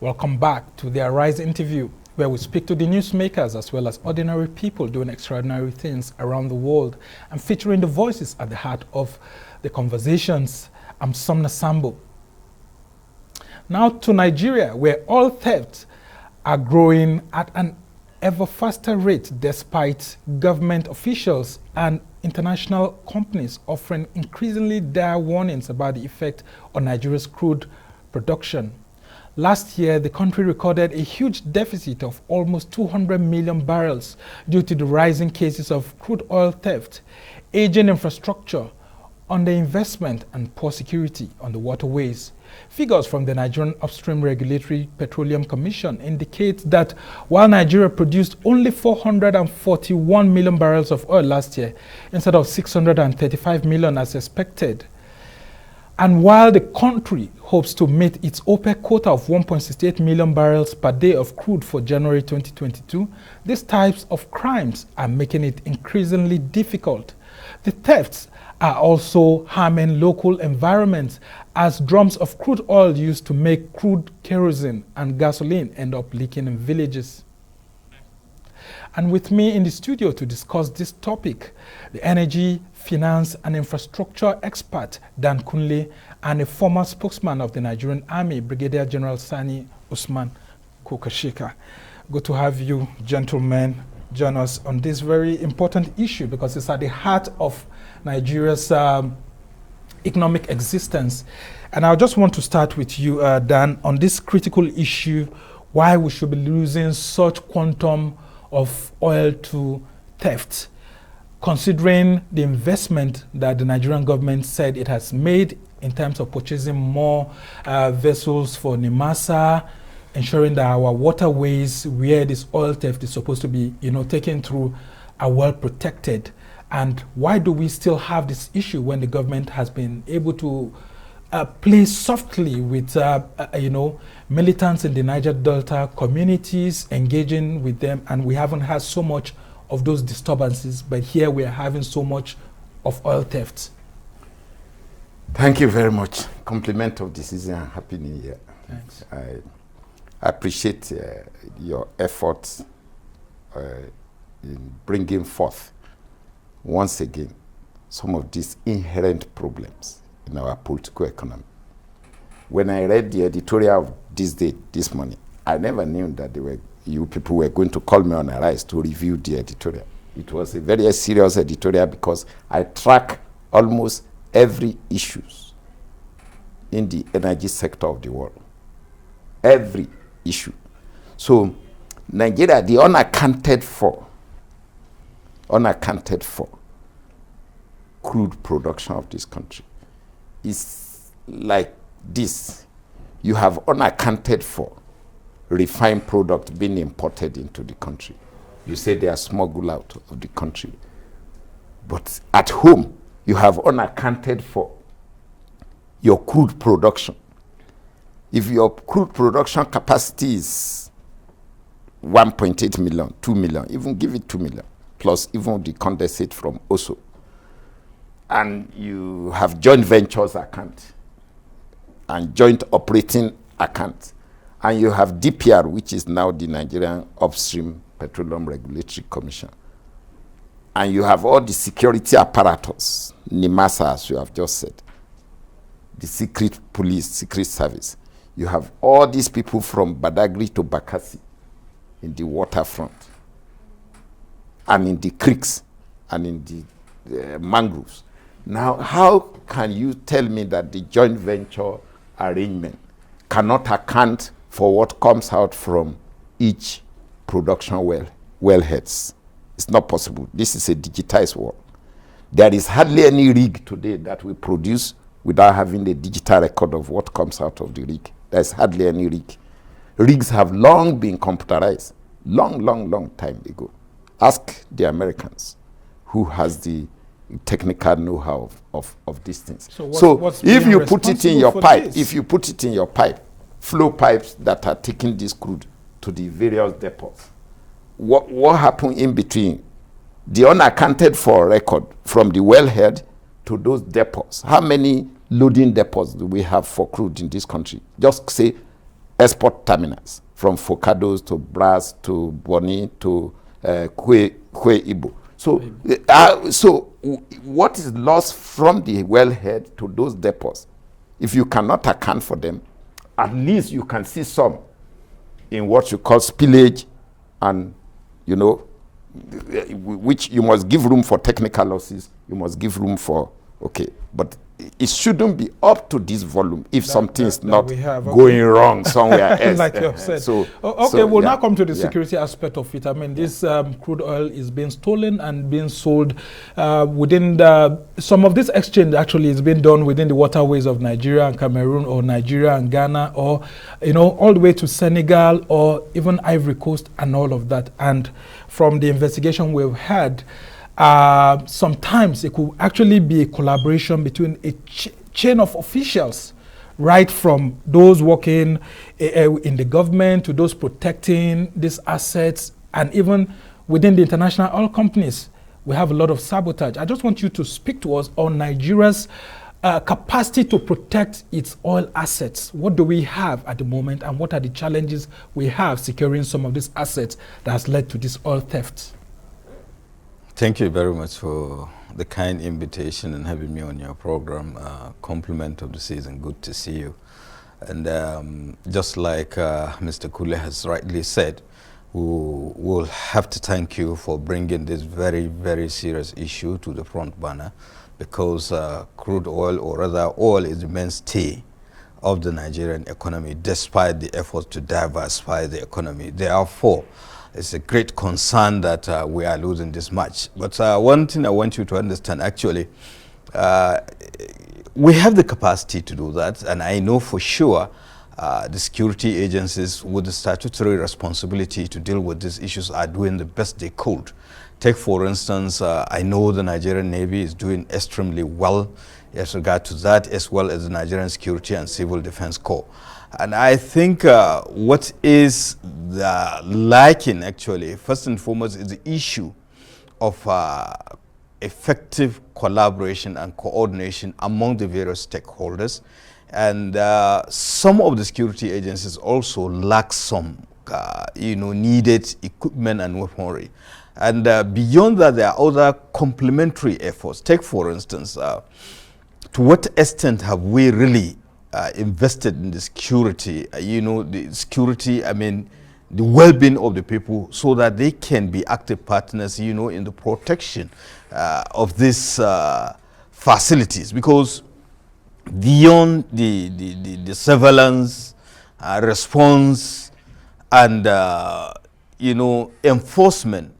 Welcome back to the Arise interview, where we speak to the newsmakers as well as ordinary people doing extraordinary things around the world and featuring the voices at the heart of the conversations. I'm Somna Sambo. Now to Nigeria, where oil thefts are growing at an ever faster rate despite government officials and international companies offering increasingly dire warnings about the effect on Nigeria's crude production. Last year, the country recorded a huge deficit of almost 200 million barrels due to the rising cases of crude oil theft, aging infrastructure, underinvestment, and poor security on the waterways. Figures from the Nigerian Upstream Regulatory Petroleum Commission indicate that while Nigeria produced only 441 million barrels of oil last year, instead of 635 million as expected, and while the country hopes to meet its OPEC quota of 1.68 million barrels per day of crude for January 2022, these types of crimes are making it increasingly difficult. The thefts are also harming local environments as drums of crude oil used to make crude kerosene and gasoline end up leaking in villages. And with me in the studio to discuss this topic, the energy, finance and infrastructure expert Dan Kunle and a former spokesman of the Nigerian Army, Brigadier General Sani Usman Kokashika. Good to have you gentlemen join us on this very important issue because it's at the heart of Nigeria's economic existence. And I just want to start with you, Dan, on this critical issue, why we should be losing such quantum of oil to theft, considering the investment that the Nigerian government said it has made in terms of purchasing more vessels for Nimasa, ensuring that our waterways where this oil theft is supposed to be, taken through are well protected. And why do we still have this issue when the government has been able to play softly with, militants in the Niger Delta communities, engaging with them, and we haven't had so much of those disturbances, but here we are having so much of oil theft? Thank you very much. Compliment of the season and Happy New Year. Thanks. I appreciate your efforts in bringing forth once again some of these inherent problems in our political economy. When I read the editorial of this day, this morning, I never knew that you people were going to call me on Arise to review the editorial. It was a very serious editorial because I track almost every issues in the energy sector of the world. Every issue. So Nigeria, the unaccounted for crude production of this country is like this. You have unaccounted for refined product being imported into the country. You say they are smuggled out of the country. But at home, you have unaccounted for your crude production. If your crude production capacity is 1.8 million, 2 million, even give it 2 million, plus even the condensate from Oso, and you have joint ventures account and joint operating account, and you have DPR, which is now the Nigerian Upstream Petroleum Regulatory Commission, and you have all the security apparatus, NIMASA, as you have just said, the secret police, secret service. You have all these people from Badagry to Bakassi in the waterfront and in the creeks and in the mangroves. Now, how can you tell me that the joint venture arrangement cannot account for what comes out from each production wellheads? It's not possible. This is a digitized world. There is hardly any rig today that we produce without having a digital record of what comes out of the rig. There's hardly any rig. Rigs have long been computerized, long time ago. Ask the Americans, who has the technical know-how of these things. So if you put it in your pipe, flow pipes that are taking this crude to the various depots, what happened in between? The unaccounted for record from the wellhead to those depots. How many loading depots do we have for crude in this country? Just say export terminals from Focados to Brass to Boni to Kwe Ibo. So, what is lost from the wellhead to those depots, if you cannot account for them, at least you can see some in what you call spillage, and which you must give room for technical losses, you must give room for, but it shouldn't be up to this volume if something is not going wrong somewhere else. Like you said. We'll now come to the security aspect of it. I mean, this crude oil is being stolen and being sold within some of this exchange actually is being done within the waterways of Nigeria and Cameroon, or Nigeria and Ghana, or, all the way to Senegal, or even Ivory Coast and all of that. And from the investigation we've had, sometimes it could actually be a collaboration between a chain of officials, right from those working in the government to those protecting these assets, and even within the international oil companies. We have a lot of sabotage. I just want you to speak to us on Nigeria's capacity to protect its oil assets. What do we have at the moment, and what are the challenges we have securing some of these assets that has led to this oil theft? Thank you very much for the kind invitation and having me on your program. Compliment of the season, good to see you. And just like Mr. Kunle has rightly said, we will have to thank you for bringing this very, very serious issue to the front burner, because crude oil, or rather oil, is the mainstay of the Nigerian economy, despite the efforts to diversify the economy. Therefore, it's a great concern that we are losing this much. But one thing I want you to understand, actually, we have the capacity to do that, and I know for sure the security agencies with the statutory responsibility to deal with these issues are doing the best they could. Take, for instance, I know the Nigerian Navy is doing extremely well as regard to that, as well as the Nigerian Security and Civil Defense Corps. And I think what is lacking, actually, first and foremost, is the issue of effective collaboration and coordination among the various stakeholders. And some of the security agencies also lack some, needed equipment and weaponry. And beyond that, there are other complementary efforts. Take, for instance, to what extent have we really invested in the security, the security, I mean, the well-being of the people, so that they can be active partners, in the protection of these facilities. Because beyond the surveillance, response, and, enforcement,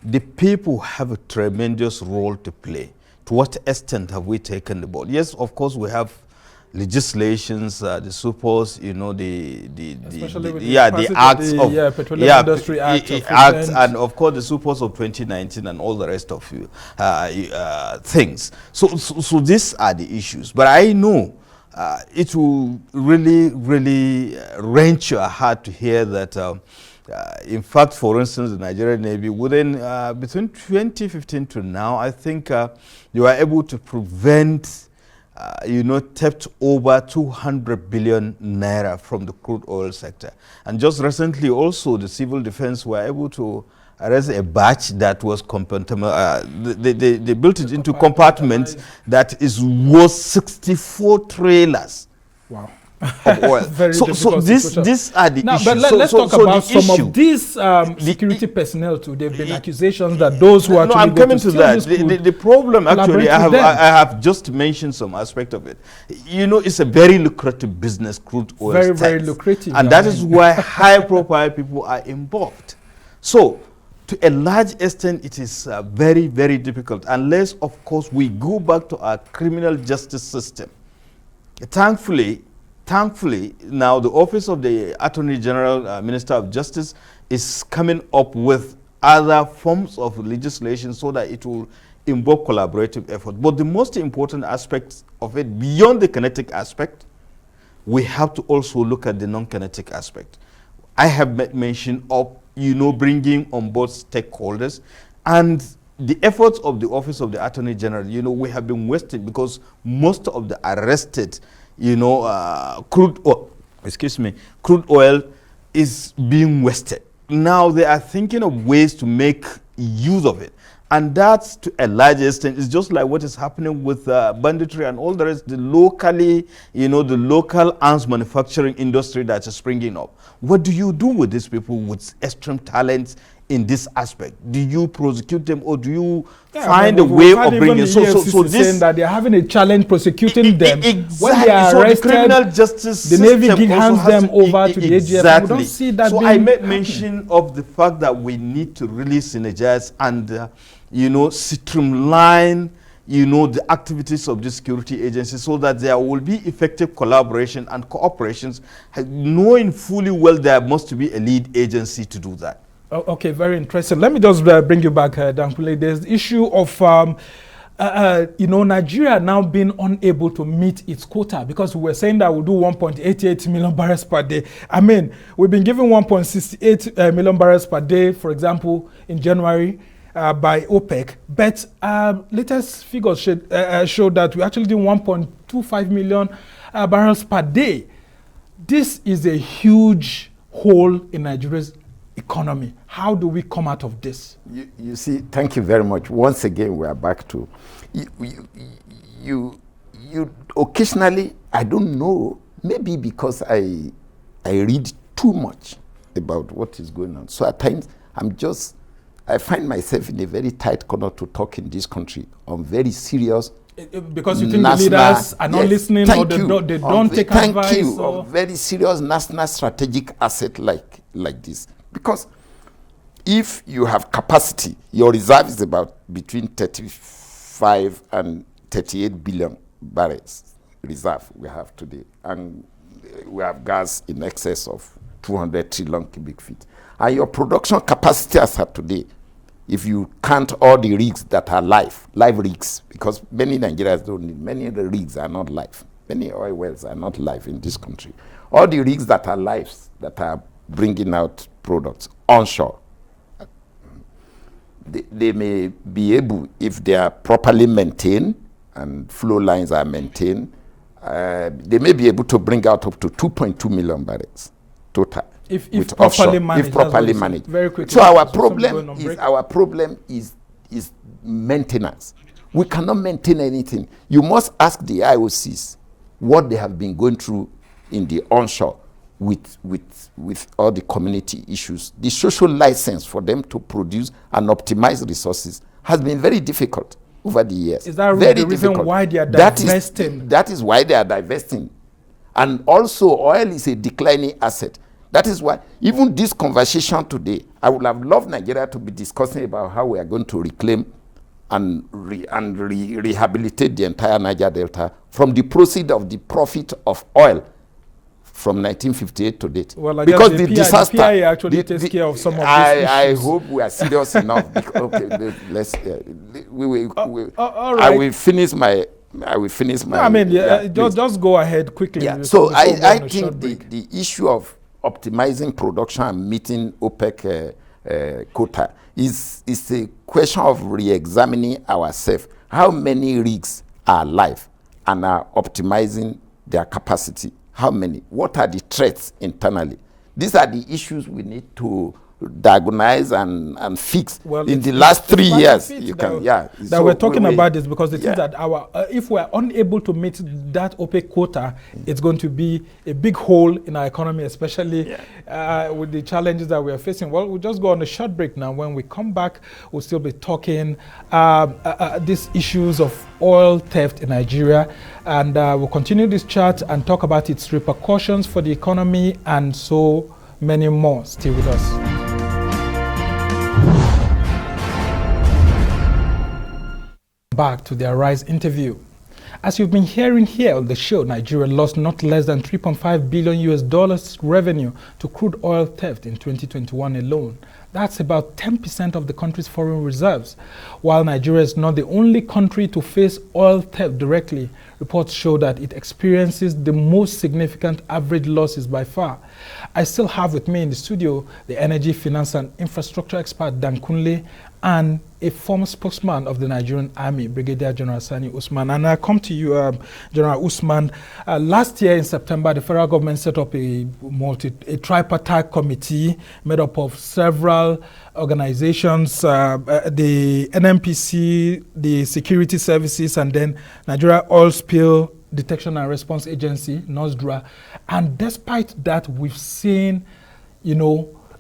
the people have a tremendous role to play. To what extent have we taken the ball? Yes, of course, we have legislations, the supports, the acts of Petroleum Industry Act, and of course the supports of 2019 and all the rest of things. So these are the issues. But I know it will really wrench your heart to hear that. In fact, for instance, the Nigerian Navy, within between 2015 to now, I think they were able to prevent theft over 200 billion naira from the crude oil sector. And just recently also, the civil defense were able to arrest a batch that was they built it into compartments that is worth 64 trailers. Wow. Of oil. so these are the issues. But let's talk about some of these security personnel too. There have been accusations that those who actually I'm coming to that. The problem, actually, I have just mentioned some aspect of it. It's a very lucrative business, crude oil. Very lucrative. And that is why high-profile people are involved. So, to a large extent, it is very, very difficult, unless, of course, we go back to our criminal justice system. Thankfully, now the Office of the Attorney General, Minister of Justice, is coming up with other forms of legislation so that it will invoke collaborative effort. But the most important aspect of it, beyond the kinetic aspect, we have to also look at the non-kinetic aspect. I have mentioned of, bringing on board stakeholders, and the efforts of the Office of the Attorney General, we have been wasted, because most of the arrested, crude excuse me, crude oil is being wasted. Now they are thinking of ways to make use of it. And that's, to a large extent, is just like what is happening with banditry and all the rest, the locally, the local arms manufacturing industry that is springing up. What do you do with these people with extreme talents in this aspect? Do you prosecute them, or do you find a way of bringing? So this saying that they're having a challenge prosecuting them. Exactly. When they are arrested, the criminal justice the Navy system hands them over to the AGF. We don't see that. So I made mention of the fact that we need to really synergize and streamline the activities of the security agencies so that there will be effective collaboration and cooperations, knowing fully well there must be a lead agency to do that. Okay, very interesting. Let me just bring you back, Kunle. There's the issue of, Nigeria now being unable to meet its quota, because we were saying that we'll do 1.88 million barrels per day. I mean, we've been given 1.68 million barrels per day, for example, in January by OPEC. But latest figures showed that we actually did 1.25 million barrels per day. This is a huge hole in Nigeria's economy. How do we come out of this? You see, thank you very much. Once again, we are back to you occasionally, I don't know, maybe because I read too much about what is going on. So at times I find myself in a very tight corner to talk in this country on very serious. Because you think the leaders are not listening, or they don't take advice? Thank you. On very serious national strategic asset like this. Because if you have capacity, your reserve is about between 35 and 38 billion barrels reserve we have today. And we have gas in excess of 200 trillion cubic feet. And your production capacity as of today, if you count all the rigs that are live rigs, because many Nigerians don't need, many of the rigs are not live. Many oil wells are not live in this country. All the rigs that are live, that are bringing out products onshore, they may be able, if they are properly maintained and flow lines are maintained, they may be able to bring out up to 2.2 million barrels total. If properly managed. If properly managed. Very quickly. So our problem is maintenance. We cannot maintain anything. You must ask the IOCs what they have been going through in the onshore with all the community issues. The social license for them to produce and optimize resources has been very difficult over the years. Is that really the reason why they are divesting? That is why they are divesting. And also, oil is a declining asset. That is why, even this conversation today, I would have loved Nigeria to be discussing about how we are going to reclaim and rehabilitate the entire Niger Delta from the proceeds of the profit of oil from 1958 to date. Well, I because guess the disaster actually takes care of some of these issues. I hope we are serious enough. Okay, let's. All right. I will finish my. No, I mean, just go ahead quickly. Yeah. So I think the issue of optimizing production and meeting OPEC quota is a question of re-examining ourselves. How many rigs are live and are optimizing their capacity? How many? What are the threats internally? These are the issues we need to diagnose and fix. Well, in the last 3 years, you can, that we're talking about this, because the thing that if we're unable to meet that OPEC quota, it's going to be a big hole in our economy, especially with the challenges that we are facing. Well, we'll just go on a short break now. When we come back, we'll still be talking these issues of oil theft in Nigeria, and we'll continue this chat and talk about its repercussions for the economy and so many more. Stay with us. Back to the Arise interview. As you've been hearing here on the show, Nigeria lost not less than $3.5 billion revenue to crude oil theft in 2021 alone. That's about 10% of the country's foreign reserves. While Nigeria is not the only country to face oil theft directly, reports show that it experiences the most significant average losses by far. I still have with me in the studio the energy, finance and infrastructure expert Dan Kunle and a former spokesman of the Nigerian Army, Brigadier General Sani Usman. And I come to you, General Usman. Last year in September, the federal government set up a tripartite committee made up of several organizations, the NNPC, the security services, and then Nigeria Oil Spill Detection and Response Agency, NOSDRA. And despite that, we've seen,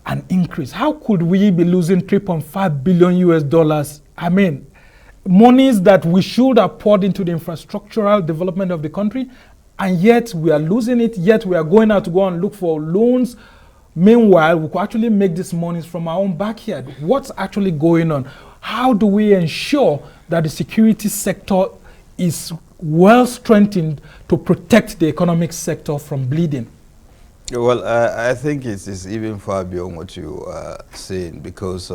an increase. How could we be losing 3.5 billion US dollars? I mean, monies that we should have poured into the infrastructural development of the country, and yet we are losing it, yet we are going out to go and look for loans. Meanwhile, we could actually make these monies from our own backyard. What's actually going on? How do we ensure that the security sector is well strengthened to protect the economic sector from bleeding? Well, I think it's even far beyond what you are saying, because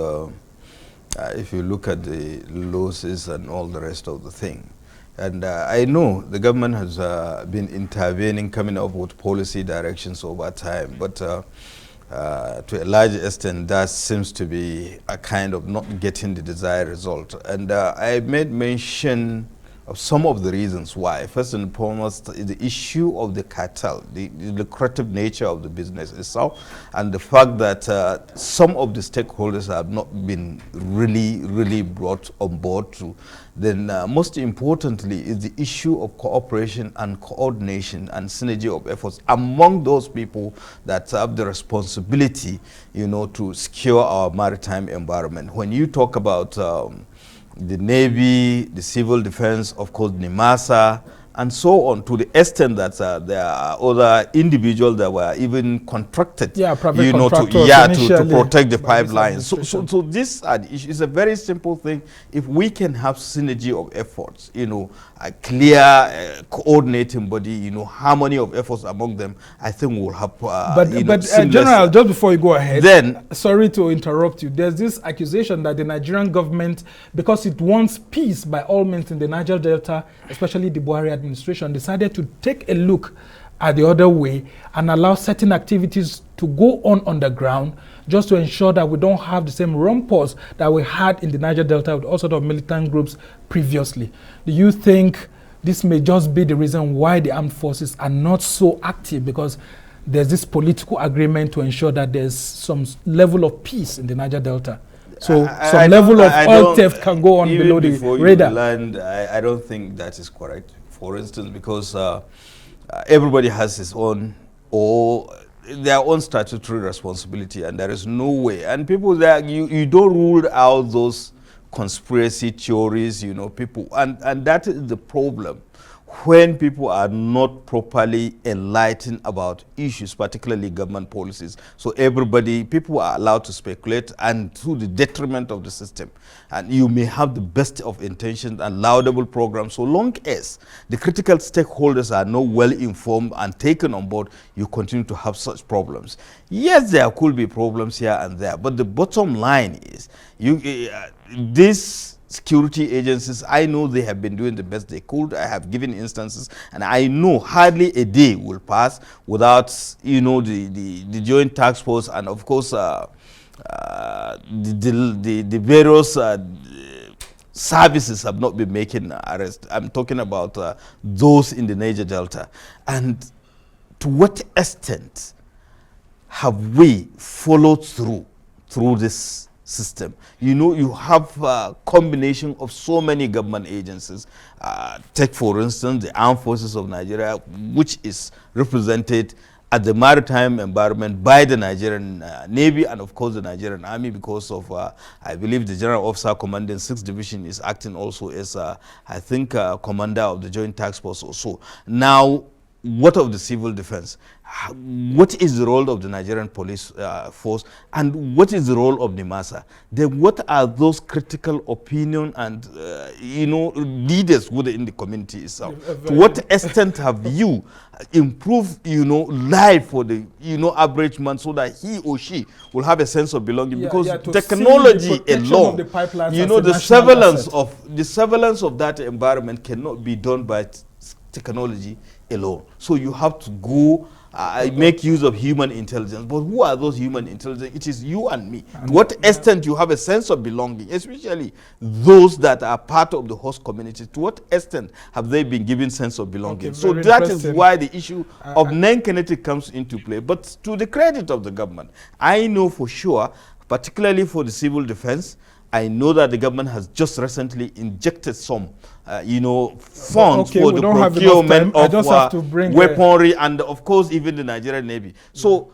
if you look at the losses and all the rest of the thing, and I know the government has been intervening, coming up with policy directions over time, but to a large extent that seems to be a kind of not getting the desired result. And I made mention of some of the reasons why. First and foremost, the issue of the cartel, the lucrative nature of the business itself, and the fact that some of the stakeholders have not been really brought on board to. Then most importantly is the issue of cooperation and coordination and synergy of efforts among those people that have the responsibility, to secure our maritime environment. When you talk about the Navy, the Civil Defense, of course, NIMASA, and so on, to the extent that there are other individuals that were even contracted, to protect the pipeline. So this is a very simple thing. If we can have synergy of efforts, a clear coordinating body, harmony of efforts among them, I think we'll have. But General, just before you go ahead, then sorry to interrupt you. There's this accusation that the Nigerian government, because it wants peace by all means in the Niger Delta, especially the Buhari administration, decided to take a look at the other way and allow certain activities to go on the ground, just to ensure that we don't have the same rumpus that we had in the Niger Delta with all sorts of militant groups previously. Do you think this may just be the reason why the armed forces are not so active, because there's this political agreement to ensure that there's some level of peace in the Niger Delta? So some level of oil theft can go on below the radar. I don't think that is correct. For instance, because everybody has his own or their own statutory responsibility, and there is no way. And people there, you don't rule out those conspiracy theories, people, and that is the problem. When people are not properly enlightened about issues, particularly government policies, so people are allowed to speculate, and to the detriment of the system. And you may have the best of intentions and laudable programs, so long as the critical stakeholders are not well informed and taken on board, you continue to have such problems. Yes, there could be problems here and there, but the bottom line is, this security agencies, I know they have been doing the best they could. I have given instances, and I know hardly a day will pass without, the joint task force and of course the various services have not been making arrests. I'm talking about those in the Niger Delta. And to what extent have we followed through this system? You have a combination of so many government agencies. Take, for instance, the Armed Forces of Nigeria, which is represented at the maritime environment by the Nigerian Navy and, of course, the Nigerian Army, because of, I believe, the General Officer commanding 6th Division is acting also as, I think, commander of the Joint Task Force also. Now, what of the civil defense? What is the role of the Nigerian police force, and what is the role of NIMASA? Then what are those critical opinion and leaders within the community itself? To what extent have you improved life for the average man, so that he or she will have a sense of belonging? Because technology alone, the surveillance of that environment cannot be done by technology alone. So you have to go make use of human intelligence. But who are those human intelligence? It is you and me. To what extent you have a sense of belonging, especially those that are part of the host community, to what extent have they been given sense of belonging? So that is why the issue of non-kinetic comes into play. But to the credit of the government, I know for sure, particularly for the civil defense, I know that the government has just recently injected some, funds for the procurement of weaponry and, of course, even the Nigerian Navy. So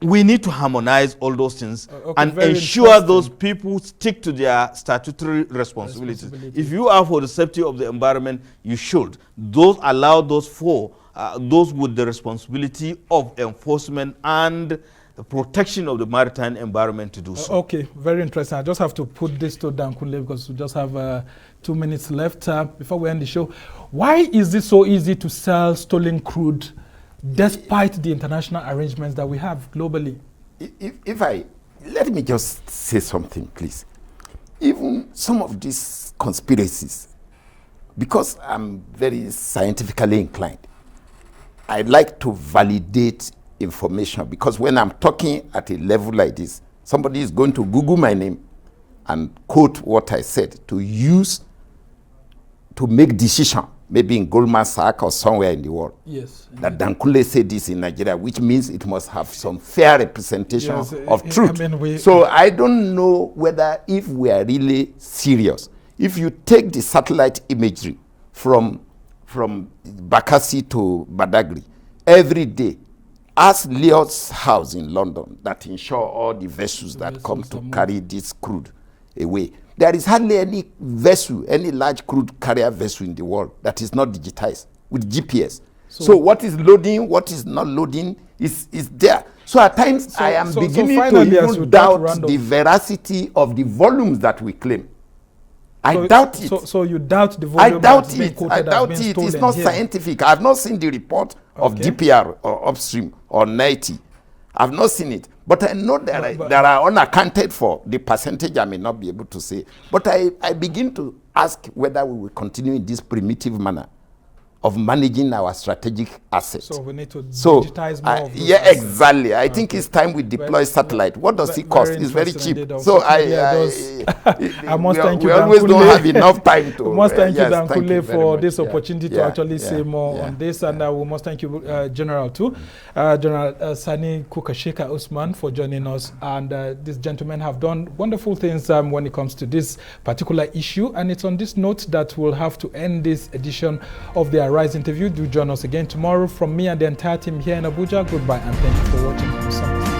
we need to harmonize all those things and ensure those people stick to their statutory responsibilities. If you are for the safety of the environment, you should. Allow those with the responsibility of enforcement and the protection of the maritime environment to do so. Okay, very interesting. I just have to put this to down, Kunle, because we just have 2 minutes left before we end the show. Why is it so easy to sell stolen crude despite the international arrangements that we have globally? Let me just say something, please. Even some of these conspiracies, because I'm very scientifically inclined, I like to validate information, because when I'm talking at a level like this, somebody is going to Google my name and quote what I said to use to make decision, maybe in Goldman Sachs or somewhere in the world. Yes. That Kunle said this in Nigeria, which means it must have some fair representation of truth. So I don't know whether, if we are really serious, if you take the satellite imagery from Bakassi to Badagry every day, ask Leo's house in London that insure all the vessels that come to carry this crude away. There is hardly any vessel, any large crude carrier vessel in the world that is not digitized with GPS. So what is loading, what is not loading is there. So at times I am beginning to even doubt the veracity of the volumes that we claim. I doubt it. So you doubt the volume? I doubt it. I doubt it. It's not scientific. I have not seen the report of DPR or Upstream or 90. I've not seen it. But I know there are unaccounted for. The percentage I may not be able to say. But I begin to ask whether we will continue in this primitive manner of managing our strategic assets. So we need to digitize more of those yeah, assets. Exactly. I think it's time we deploy satellite. What does it cost? It's very cheap. So I must thank you, we always don't have enough time to. We must thank you, Dan Kunle, for this opportunity to actually say more on this. And we must thank you, General, too. General Sani Kukasheka Usman, for joining us. And these gentlemen have done wonderful things when it comes to this particular issue. And it's on this note that we'll have to end this edition of the Rise interview. Do join us again tomorrow. From me and the entire team here in Abuja, goodbye and thank you for watching.